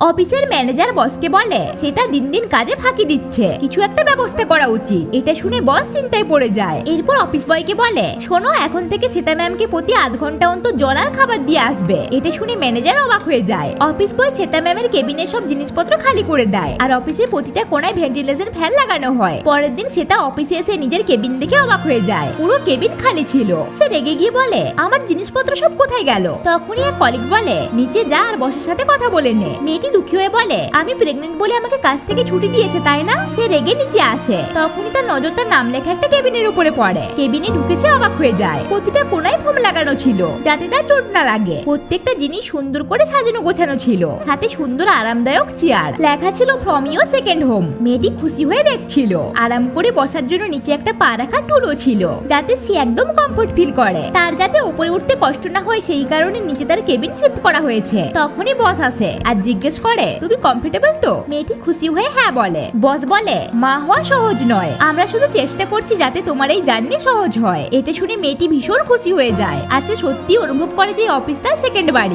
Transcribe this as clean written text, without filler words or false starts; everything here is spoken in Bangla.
অফিসের ম্যানেজার বসকে বলে সে তার দিন দিন কাজে ফাঁকি দিচ্ছে, কিছু একটা ব্যবস্থা করা উচিত। এটা শুনে বস চিন্তায় পড়ে যায়। এরপর অফিস বয়কে বলে, শোনো, এখন থেকে শ্বেতা ম্যামকে প্রতি আধ ঘন্টা অন্তর জল আর খাবার দিয়ে আসবে। এটা শুনে ম্যানেজার অবাক হয়ে যায়। অফিস বয় শ্বেতা ম্যামের কেবিনের সব জিনিসপত্র খালি করে দেয় আর অফিসের প্রতিটা কোণায় ভেন্টিলেশন ফ্যান লাগানো হয়। পরের দিন শ্বেতা অফিসে এসে নিজের কেবিন দেখে অবাক হয়ে যায়। পুরো কেবিন খালি ছিল। সে রেগে গিয়ে বলে, আমার জিনিসপত্র সব কোথায় গেল? তখনই এক কলিগ বলে, নিচে যা আর বসের সাথে কথা বলে নে। মেয়েটি দুঃখী হয়ে বলে, আমি প্রেগনেন্ট বলে আমাকে কাজ থেকে ছুটি দিয়েছে তাই না? সে রেগে নিচে আসে। তখনই তার নজর তার নাম লেখা একটা কেবিনের উপরে পড়ে। কেবিনে ঢুকে সে অবাক হয়ে যায়। প্রতিটা কোণায় ফোম লাগানো ছিল যাতে তার চোট না লাগে। প্রত্যেকটা জিনিস সুন্দর করে সাজানো গোছানো ছিল, সাথে সুন্দর আরামদায়ক চেয়ার। লেখা ছিল ফ্রম ইওর সেকেন্ড হোম। মেয়েটি খুশি হয়ে দেখছিল। আরাম করে বসার জন্য নিচে একটা পা রাখা টুলও ছিল যাতে সে একদম কমফোর্ট ফিল করে। তার যাতে উপরে উঠতে কষ্ট না হয় সেই কারণে নিচে তার কেবিন শিফট করা হয়েছে। তখনই বস আসে আর জিজ্ঞেস করে, তুমি কমফোর্টেবল তো? মেয়েটি খুশি হয়ে হ্যাঁ বলে। বস বলে, মা হওয়া সহজ নয়, আমরা শুধু চেষ্টা করছি যাতে তোমার এই জার্নি সহজ হয়। এটা শুনে মেয়েটি ভীষণ খুশি হয়ে যায় আর সে সত্যি অনুভব করে যে অফিস তার সেকেন্ড বাড়ি।